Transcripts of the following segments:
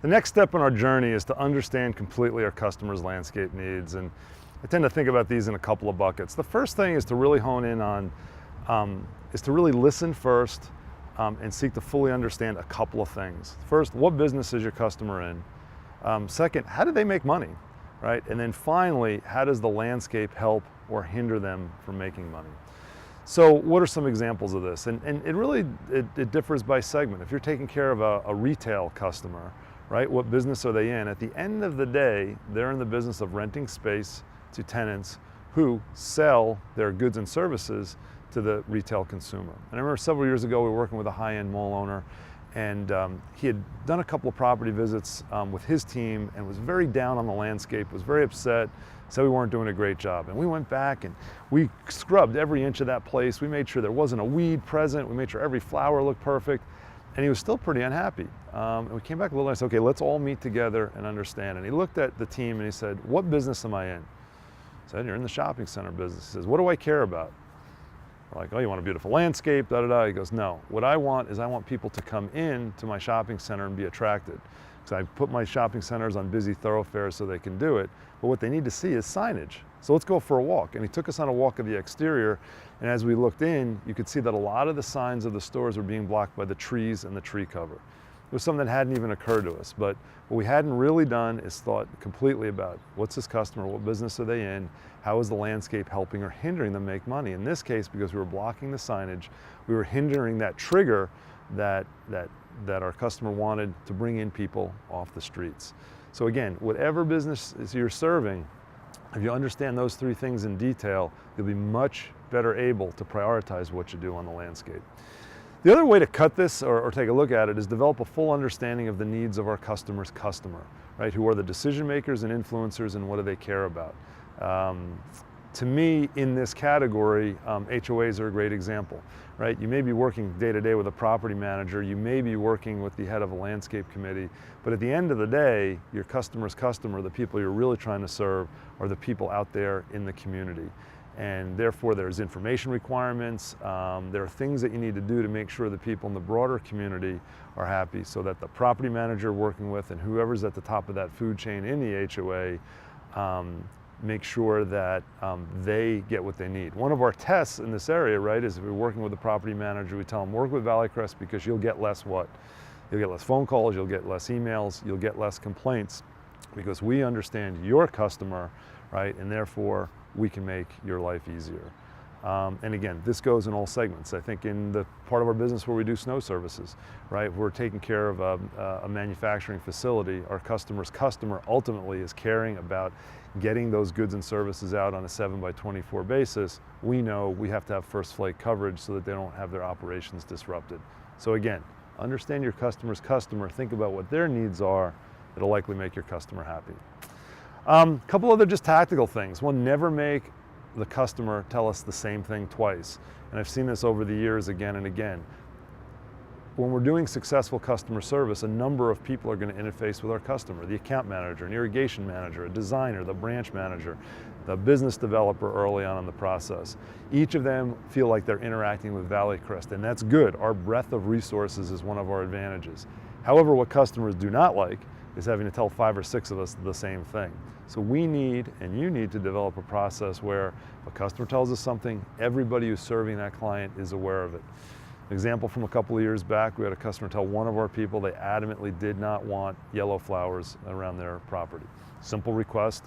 The next step in our journey is to understand completely our customers' landscape needs, and I tend to think about these in a couple of buckets. The first thing is to really hone in on, is to really listen first and seek to fully understand a couple of things. First, what business is your customer in? Second, how do they make money, right? And then finally, how does the landscape help or hinder them from making money? So what are some examples of this? And it really differs by segment. If you're taking care of a retail customer, right, what business are they in? At the end of the day, they're in the business of renting space to tenants who sell their goods and services to the retail consumer. And I remember several years ago, we were working with a high-end mall owner, and he had done a couple of property visits with his team and was very down on the landscape, was very upset, said we weren't doing a great job. And we went back and we scrubbed every inch of that place. We made sure there wasn't a weed present. We made sure every flower looked perfect. And he was still pretty unhappy. And we came back a little and I said, okay, let's all meet together and understand. And he looked at the team and he said, what business am I in? I said, you're in the shopping center business. He says, what do I care about? We're like, oh, you want a beautiful landscape, da da da. He goes, no, what I want is I want people to come in to my shopping center and be attracted. So I put my shopping centers on busy thoroughfares so they can do it, but what they need to see is signage. So let's go for a walk. And he took us on a walk of the exterior, and as we looked in, you could see that a lot of the signs of the stores were being blocked by the trees and the tree cover. It was something that hadn't even occurred to us, but what we hadn't really done is thought completely about what's this customer, what business are they in, how is the landscape helping or hindering them make money. In this case, because we were blocking the signage, we were hindering that trigger that our customer wanted to bring in people off the streets. So again, whatever business you're serving, if you understand those three things in detail, you'll be much better able to prioritize what you do on the landscape. The other way to cut this or take a look at it is develop a full understanding of the needs of our customer's customer, right? Who are the decision makers and influencers and what do they care about? To me, in this category, HOAs are a great example, right? You may be working day to day with a property manager, you may be working with the head of a landscape committee, but at the end of the day, your customer's customer, the people you're really trying to serve, are the people out there in the community. And therefore, there's information requirements, there are things that you need to do to make sure the people in the broader community are happy so that the property manager working with and whoever's at the top of that food chain in the HOA make sure that they get what they need. One of our tests in this area, right, is if we're working with the property manager, we tell them work with Valley Crest because you'll get less what? You'll get less phone calls, you'll get less emails, you'll get less complaints because we understand your customer, right, and therefore we can make your life easier. And again, this goes in all segments. I think in the part of our business where we do snow services, right, we're taking care of a manufacturing facility. Our customer's customer ultimately is caring about getting those goods and services out on a 7x24 basis. We know we have to have first flight coverage so that they don't have their operations disrupted. So again, understand your customer's customer, think about what their needs are. It'll likely make your customer happy. A couple other just tactical things. One, never make the customer tell us the same thing twice. And I've seen this over the years again and again. When we're doing successful customer service, a number of people are going to interface with our customer. The account manager, an irrigation manager, a designer, the branch manager, the business developer early on in the process. Each of them feel like they're interacting with Valley Crest, and that's good. Our breadth of resources is one of our advantages. However, what customers do not like is having to tell 5 or 6 of us the same thing. So we need, and you need to develop a process where if a customer tells us something, everybody who's serving that client is aware of it. An example from a couple of years back, we had a customer tell one of our people they adamantly did not want yellow flowers around their property. Simple request.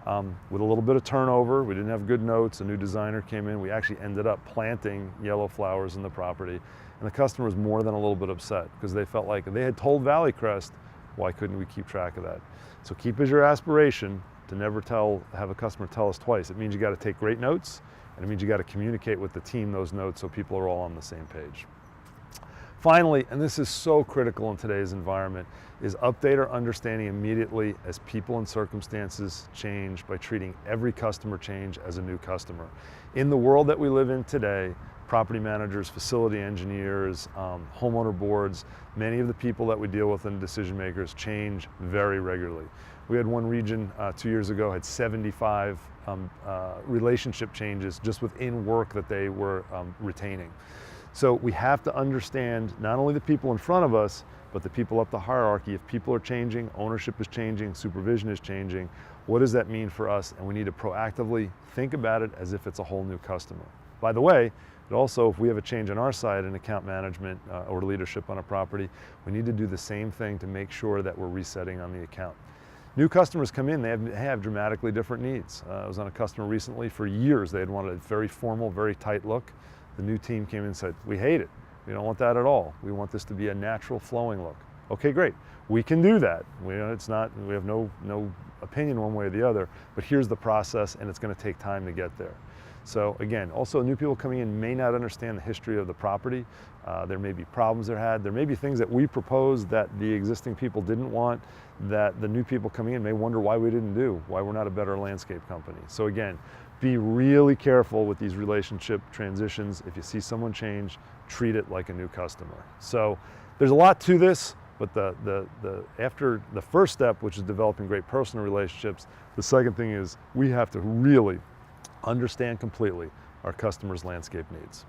With a little bit of turnover, we didn't have good notes, a new designer came in, we actually ended up planting yellow flowers in the property. And the customer was more than a little bit upset because they felt like they had told Valley Crest, why couldn't we keep track of that? So keep as your aspiration to never have a customer tell us twice. It means you got to take great notes, and it means you got to communicate with the team those notes so people are all on the same page. Finally, and this is so critical in today's environment, is update our understanding immediately as people and circumstances change by treating every customer change as a new customer. In the world that we live in today, property managers, facility engineers, homeowner boards, many of the people that we deal with and decision makers change very regularly. We had one region 2 years ago had 75 relationship changes just within work that they were retaining. So we have to understand not only the people in front of us, but the people up the hierarchy, if people are changing, ownership is changing, supervision is changing, what does that mean for us? And we need to proactively think about it as if it's a whole new customer. By the way, it also, if we have a change on our side in account management or leadership on a property, we need to do the same thing to make sure that we're resetting on the account. New customers come in, they have dramatically different needs. I was on a customer recently, for years they had wanted a very formal, very tight look. The new team came in and said, we hate it. We don't want that at all. We want this to be a natural flowing look. Okay, great. We can do that. We have no opinion one way or the other, but here's the process, and it's going to take time to get there. So again, also new people coming in may not understand the history of the property. There may be problems they had. There may be things that we proposed that the existing people didn't want, that the new people coming in may wonder why we didn't do, why we're not a better landscape company. So again, be really careful with these relationship transitions. If you see someone change, treat it like a new customer. So there's a lot to this, but after the first step, which is developing great personal relationships, the second thing is we have to really understand completely our customers' landscape needs.